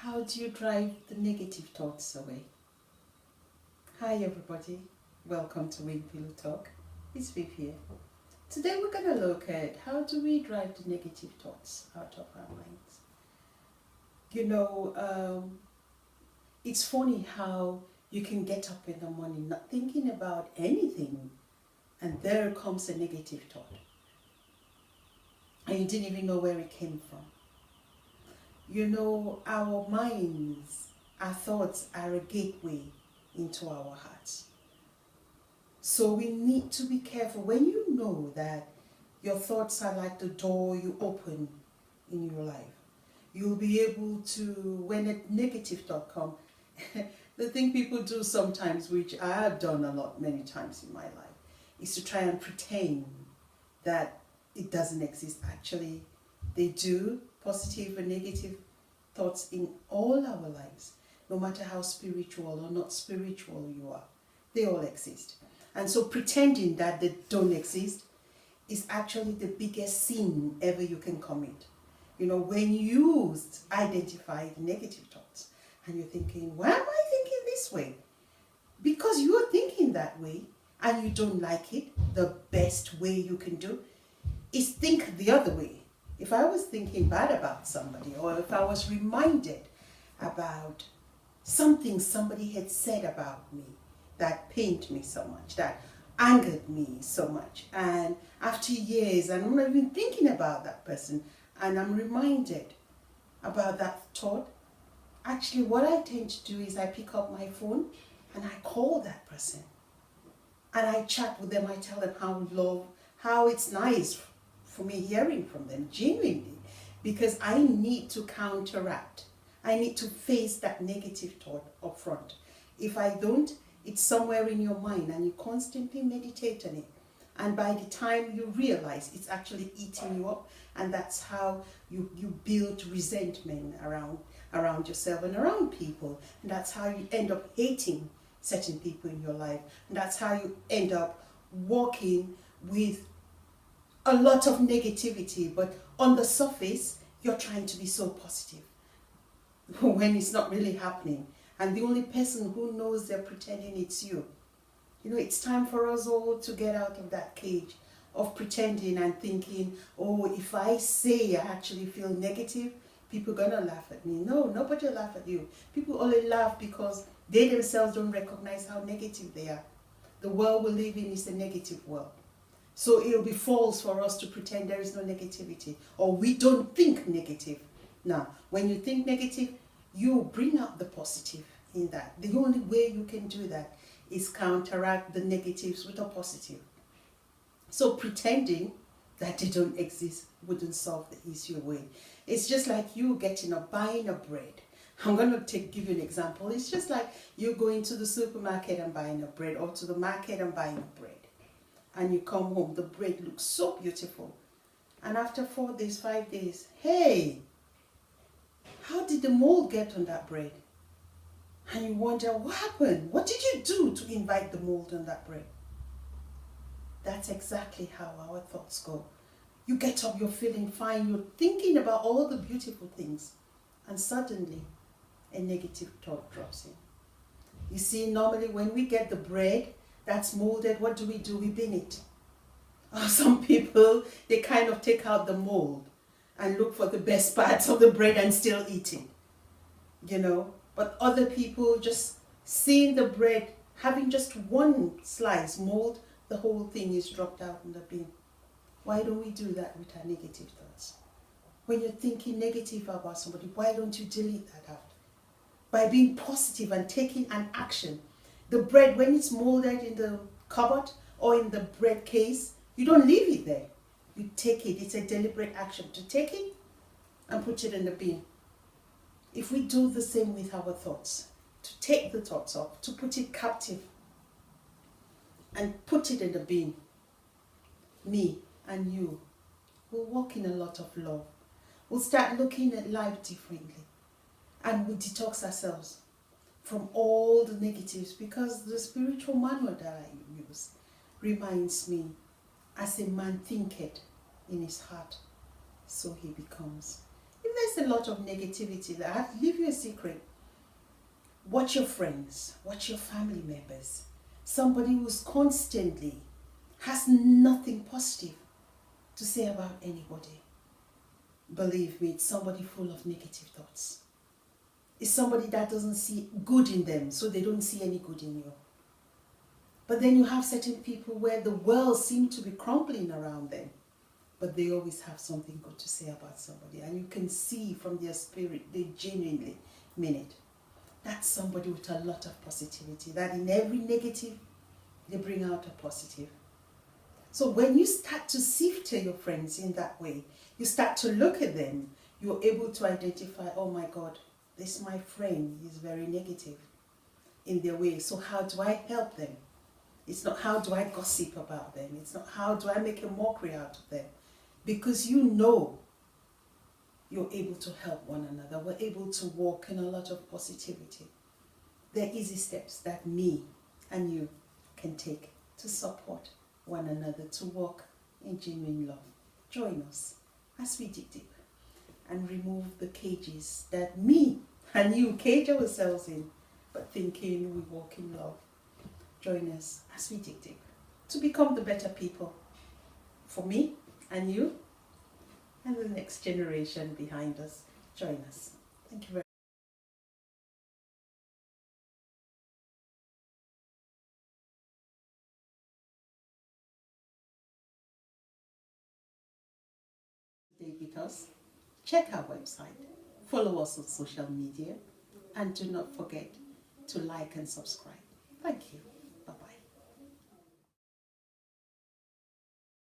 How do you drive the negative thoughts away? Hi everybody, welcome to Wing Pillow Talk. It's Viv here. Today we're going to look at how do we drive the negative thoughts out of our minds. You know, it's funny how you can get up in the morning not thinking about anything and there comes a negative thought. And you didn't even know where it came from. You know, our minds, our thoughts are a gateway into our hearts. So we need to be careful. When you know that your thoughts are like the door you open in your life, you'll be able to, when a negative thought comes, the thing people do sometimes, which I have done a lot, many times in my life, is to try and pretend that it doesn't exist. Actually, they do, positive and negative thoughts in all our lives, no matter how spiritual or not spiritual you are. They all exist. And so pretending that they don't exist is actually the biggest sin ever you can commit. You know, when you identify the negative thoughts and you're thinking, why am I thinking this way? Because you're thinking that way and you don't like it, the best way you can do is think the other way. If I was thinking bad about somebody, or if I was reminded about something somebody had said about me that pained me so much, that angered me so much, and after years, and I'm not even thinking about that person, and I'm reminded about that thought, actually what I tend to do is I pick up my phone and I call that person. And I chat with them, I tell them how it's nice for me hearing from them, genuinely, because I need to counteract. I need to face that negative thought up front. If I don't, it's somewhere in your mind and you constantly meditate on it. And by the time you realize it's actually eating you up, and that's how you build resentment around yourself and around people. And that's how you end up hating certain people in your life. And that's how you end up walking with a lot of negativity, but on the surface, you're trying to be so positive when it's not really happening. And the only person who knows they're pretending it's you. You know, it's time for us all to get out of that cage of pretending and thinking, oh, if I say I actually feel negative, people are gonna laugh at me. No, nobody will laugh at you. People only laugh because they themselves don't recognize how negative they are. The world we live in is a negative world. So it'll be false for us to pretend there is no negativity, or we don't think negative. Now, when you think negative, you bring out the positive in that. The only way you can do that is counteract the negatives with a positive. So pretending that they don't exist wouldn't solve the issue away. It's just like you buying a bread. I'm going to give you an example. It's just like you going to the supermarket and buying a bread, or to the market and buying a bread. And you come home, the bread looks so beautiful. And after 4 days, 5 days, hey, how did the mold get on that bread? And you wonder, what happened? What did you do to invite the mold on that bread? That's exactly how our thoughts go. You get up, you're feeling fine, you're thinking about all the beautiful things, and suddenly a negative thought drops in. You see, normally when we get the bread that's molded, what do? We bin it. Some people, they kind of take out the mold and look for the best parts of the bread and still eat it, you know. But other people just seeing the bread, having just one slice mold, the whole thing is dropped out in the bin. Why don't we do that with our negative thoughts? When you're thinking negative about somebody, why don't you delete that out? By being positive and taking an action. The bread, when it's molded in the cupboard or in the bread case, you don't leave it there. You take it. It's a deliberate action to take it and put it in the bin. If we do the same with our thoughts, to take the thoughts off, to put it captive and put it in the bin, me and you will walk in a lot of love. We'll start looking at life differently, and we'll detox ourselves from all the negatives, because the spiritual manual that I use reminds me, as a man thinketh in his heart, so he becomes. If there's a lot of negativity there. I'll leave you a secret. Watch your friends, watch your family members. Somebody who's constantly has nothing positive to say about anybody. Believe me, it's somebody full of negative thoughts. It's somebody that doesn't see good in them, so they don't see any good in you. But then you have certain people where the world seems to be crumbling around them, but they always have something good to say about somebody. And you can see from their spirit, they genuinely mean it. That's somebody with a lot of positivity, that in every negative, they bring out a positive. So when you start to sift your friends in that way, you start to look at them, you're able to identify, oh my God, this my friend is very negative in their way. So how do I help them? It's not how do I gossip about them. It's not how do I make a mockery out of them. Because you know you're able to help one another. We're able to walk in a lot of positivity. They're easy steps that me and you can take to support one another, to walk in genuine love. Join us as we dig deep and remove the cages that me and you cage ourselves in, but thinking we walk in love. Join us as we dig deep to become the better people for me and you and the next generation behind us. Join us. Thank you very much. Stay with us. Check our website. Follow us on social media. And do not forget to like and subscribe. Thank you.